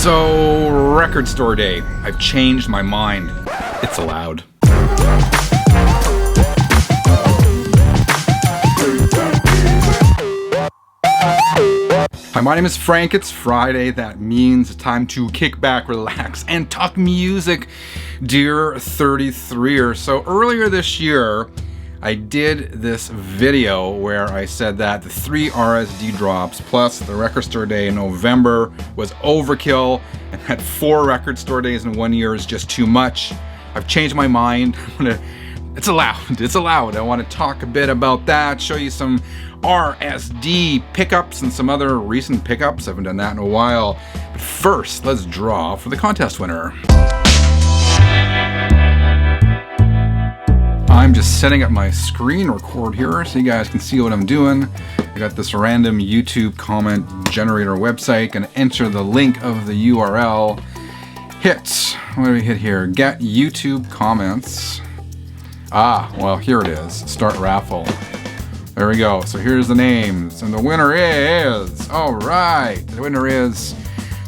So, record store day. I've changed my mind. It's allowed. Hi, my name is Frank. It's Friday. That means it's time to kick back, relax, and talk music, dear 33er. So earlier this year, I did this video where I said that the 3 RSD drops plus the record store day in November was overkill, and that 4 record store days in 1 year is just too much. I've changed my mind. It's allowed. It's allowed. I want to talk a bit about that, show you some RSD pickups and some other recent pickups. I haven't done that in a while. But first, let's draw for the contest winner. I'm just setting up my screen record here so you guys can see what I'm doing. I got this random YouTube comment generator website. Gonna enter the link of the URL. Hit, what do we hit here? Get YouTube comments. Well, here it is. Start raffle. There we go. So here's the names. And the winner is, all right, the winner is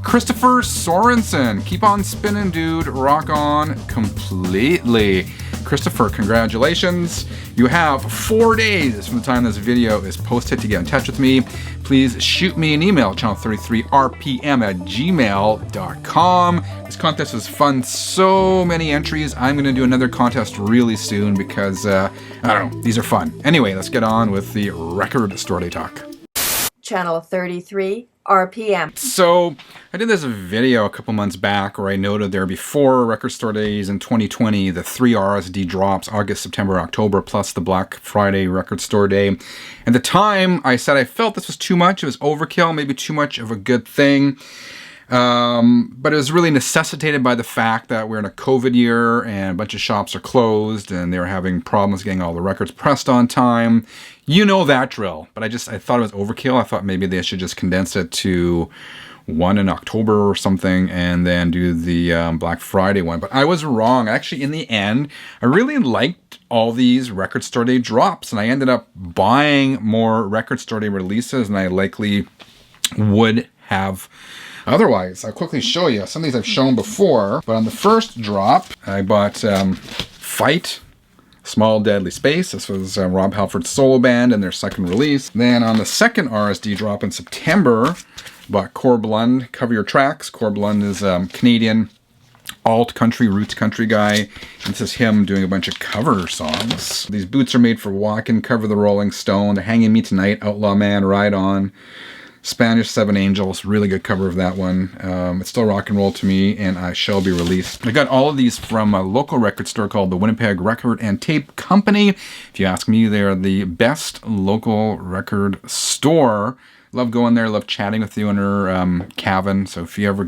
Christopher Sorensen. Keep on spinning, dude. Rock on completely. Christopher, congratulations. You have 4 days from the time this video is posted to get in touch with me. Please shoot me an email, channel33rpm@gmail.com. This contest was fun. So many entries. I'm going to do another contest really soon because, I don't know, these are fun. Anyway, let's get on with the record store day talk. Channel 33 RPM. So I did this video a couple months back where I noted there would be 4 record store days in 2020, the 3 RSD drops, August, September, October, plus the Black Friday record store day. At the time, I said I felt this was too much. It was overkill, maybe too much of a good thing. But it was really necessitated by the fact that we're in a COVID year and a bunch of shops are closed and they're having problems getting all the records pressed on time. You know that drill. But I thought it was overkill. I thought maybe they should just condense it to one in October or something and then do the Black Friday one. But I was wrong. Actually, in the end, I really liked all these record store day drops and I ended up buying more record store day releases than I likely would have otherwise. I'll quickly show you. Some of these I've shown before, but on the first drop, I bought Fight, Small Deadly Space. This was Rob Halford's solo band and their second release. Then on the second RSD drop in September, bought Corb Lund, Cover Your Tracks. Corb Lund is Canadian alt country, roots country guy. And this is him doing a bunch of cover songs. These boots are made for walking, Cover the Rolling Stone, They're Hanging Me Tonight, Outlaw Man, Ride On. Spanish 7 Angels, really good cover of that one. It's still rock and roll to me, and I shall be released. I got all of these from a local record store called the WINNIPEG Record and Tape Company. If you ask me, they're the best local record store. Love going there, love chatting with the owner, Kevin. So if you're ever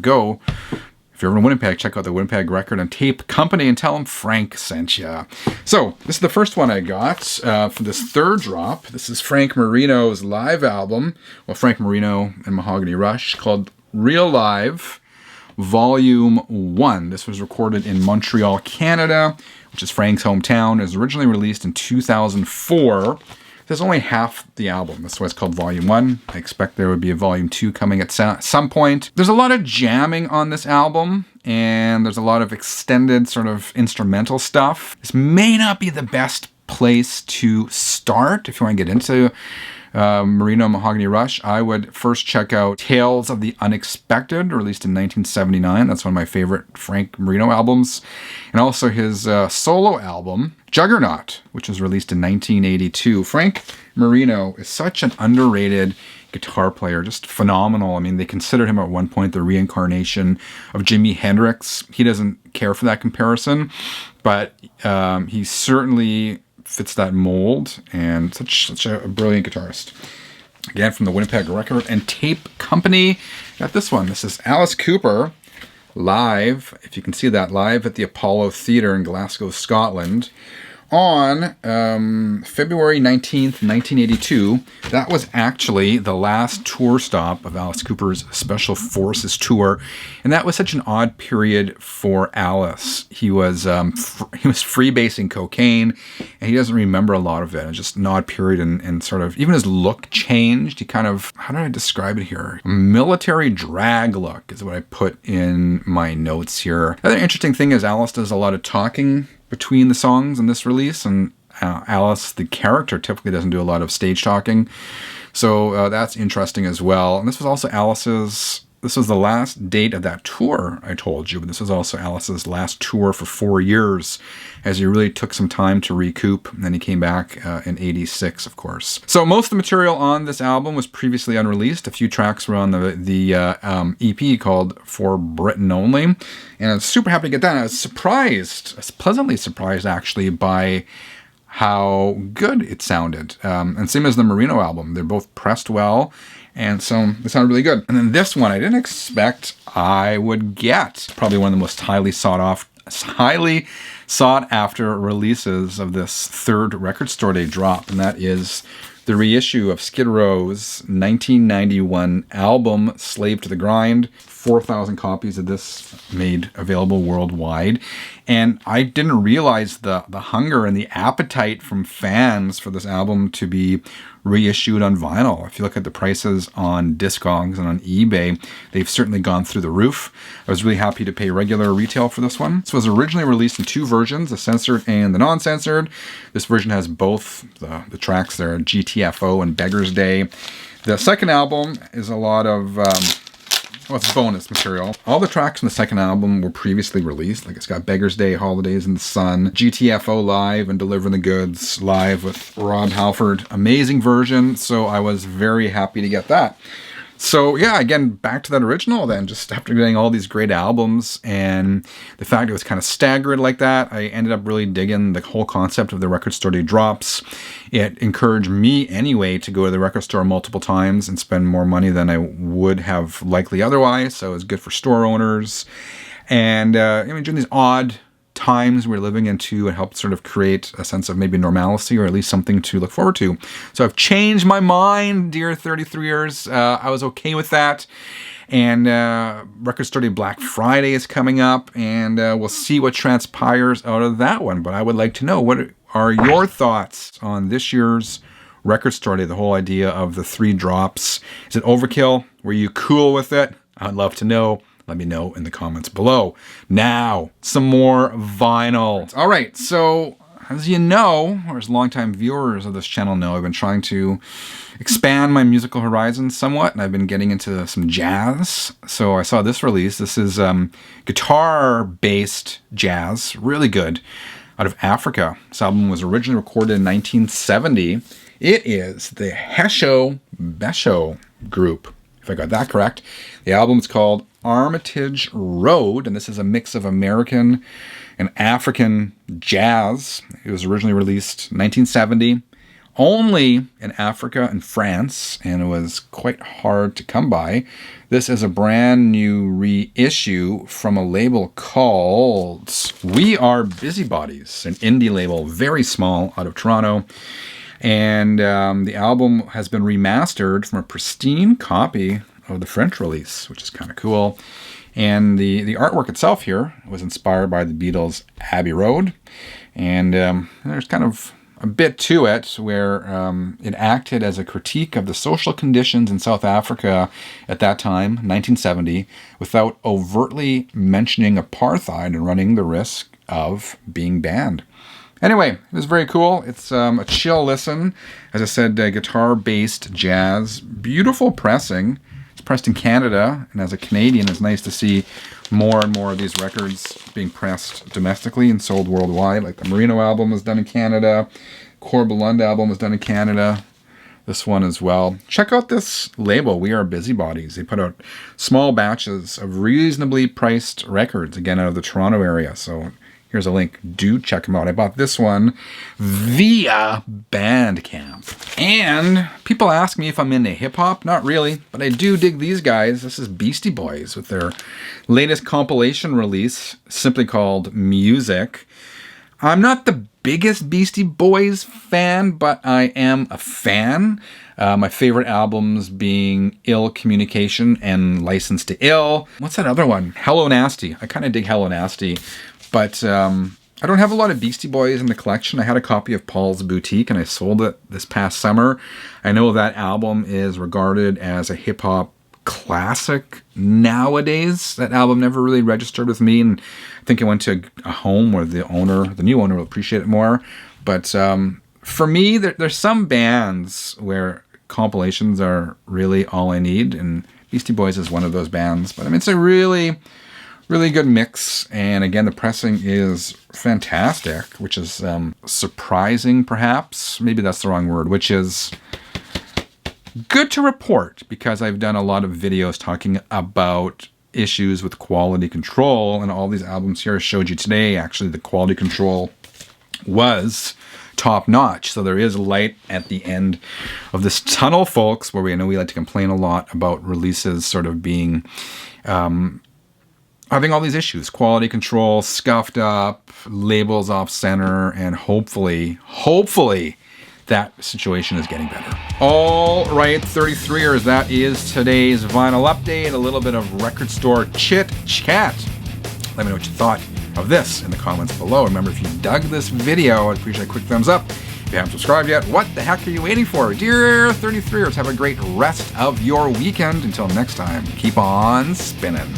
in Winnipeg, check out the WINNIPEG Record and Tape Company and tell them Frank sent you. So, this is the first one I got for this third drop. This is Frank Marino's live album. Well, Frank Marino and Mahogany Rush, called Real Live, Volume 1. This was recorded in Montreal, Canada, which is Frank's hometown. It was originally released in 2004. There's only half the album. That's why it's called Volume 1. I expect there would be a Volume 2 coming at some point. There's a lot of jamming on this album, and there's a lot of extended sort of instrumental stuff. This may not be the best place to start if you want to get into Marino Mahogany Rush. I would first check out Tales of the Unexpected, released in 1979. That's one of my favorite Frank Marino albums. And also his solo album, Juggernaut, which was released in 1982. Frank Marino is such an underrated guitar player, just phenomenal. I mean, they considered him at one point the reincarnation of Jimi Hendrix. He doesn't care for that comparison, but he certainly fits that mold, and such a brilliant guitarist. Again, from the WINNIPEG Record and Tape Company. Got this one. This is Alice Cooper live, if you can see that, live at the Apollo Theatre in Glasgow, Scotland. On February 19th, 1982, that was actually the last tour stop of Alice Cooper's Special Forces tour, and that was such an odd period for Alice. He was freebasing cocaine, and he doesn't remember a lot of it. It's just an odd period, and sort of even his look changed. He kind of, how do I describe it here? Military drag look is what I put in my notes here. Another interesting thing is Alice does a lot of talking between the songs in this release, and Alice, the character, typically doesn't do a lot of stage talking, so that's interesting as well. And this was also this was the last date of that tour I told you, but this was also Alice's last tour for 4 years, as he really took some time to recoup, and then he came back in 86, of course. So most of the material on this album was previously unreleased. A few tracks were on the EP called For Britain Only, and I was super happy to get that. I was pleasantly surprised actually, by how good it sounded. And same as the Marino album, they're both pressed well, and so they sounded really good. And then this one, I didn't expect I would get. Probably one of the most highly sought after releases of this third Record Store Day drop, and that is the reissue of Skid Row's 1991 album, Slave to the Grind. 4,000 copies of this made available worldwide. And I didn't realize the hunger and the appetite from fans for this album to be reissued on vinyl. If you look at the prices on Discogs and on eBay, they've certainly gone through the roof. I was really happy to pay regular retail for this one. This was originally released in two versions, the censored and the non-censored. This version has both the tracks there, GTFO and Beggar's Day. The second album is a lot of it's bonus material. All the tracks from the second album were previously released. Like, it's got Beggar's Day, Holidays in the Sun, GTFO Live, and Delivering the Goods live with Rob Halford. Amazing version, so I was very happy to get that. So yeah, again, back to that original then, just after getting all these great albums and the fact it was kind of staggered like that, I ended up really digging the whole concept of the Record Store Day drops. It encouraged me anyway to go to the record store multiple times and spend more money than I would have likely otherwise, so it was good for store owners. And during these odd times we're living into, it helped sort of create a sense of maybe normalcy, or at least something to look forward to. So I've changed my mind, dear 33ers. I was okay with that. And Record Store Day Black Friday is coming up, and we'll see what transpires out of that one. But I would like to know, what are your thoughts on this year's Record Store Day, the whole idea of the 3 drops? Is it overkill? Were you cool with it? I'd love to know. Let me know in the comments below. Now, some more vinyl. All right, so as you know, or as longtime viewers of this channel know, I've been trying to expand my musical horizons somewhat, and I've been getting into some jazz. So I saw this release. This is guitar-based jazz, really good, out of Africa. This album was originally recorded in 1970. It is the Hesho Besho group, if I got that correct. The album is called Armitage Road, and this is a mix of American and African jazz. It was originally released 1970, only in Africa and France, and it was quite hard to come by. This is a brand new reissue from a label called We Are Busybodies, an indie label, very small, out of Toronto. And the album has been remastered from a pristine copy of the French release, which is kind of cool. And the artwork itself here was inspired by the Beatles' Abbey Road. And there's kind of a bit to it where it acted as a critique of the social conditions in South Africa at that time, 1970, without overtly mentioning apartheid and running the risk of being banned. Anyway, it was very cool. It's a chill listen. As I said, guitar-based jazz. Beautiful pressing. It's pressed in Canada, and as a Canadian, it's nice to see more and more of these records being pressed domestically and sold worldwide. Like the Marino album was done in Canada. Corb Lund album was done in Canada. This one as well. Check out this label, We Are Busybodies. They put out small batches of reasonably priced records, again, out of the Toronto area. So here's a link. Do check them out. I bought this one via Bandcamp. And people ask me if I'm into hip-hop. Not really, but I do dig these guys. This is Beastie Boys with their latest compilation release, simply called Music. I'm not the biggest Beastie Boys fan, but I am a fan. My favorite albums being Ill Communication and License to Ill. What's that other one? Hello Nasty. I kind of dig Hello Nasty, but I don't have a lot of Beastie Boys in the collection. I had a copy of Paul's Boutique and I sold it this past summer. I know that album is regarded as a hip-hop classic nowadays. That album never really registered with me, and I think it went to a home where the new owner will appreciate it more. But for me, there's some bands where compilations are really all I need, and Beastie Boys is one of those bands. But I mean, it's a really, really good mix, and again, the pressing is fantastic, which is surprising, perhaps. Maybe that's the wrong word, which is good to report, because I've done a lot of videos talking about issues with quality control, and all these albums here I showed you today, actually the quality control was top notch. So there is light at the end of this tunnel, folks, where we like to complain a lot about releases sort of being having all these issues, quality control scuffed up, labels off center, and hopefully that situation is getting better. All right, 33ers, that is today's vinyl update. A little bit of record store chit chat. Let me know what you thought of this in the comments below. Remember, if you dug this video, I'd appreciate a quick thumbs up. If you haven't subscribed yet, what the heck are you waiting for? Dear 33ers, have a great rest of your weekend. Until next time, keep on spinning.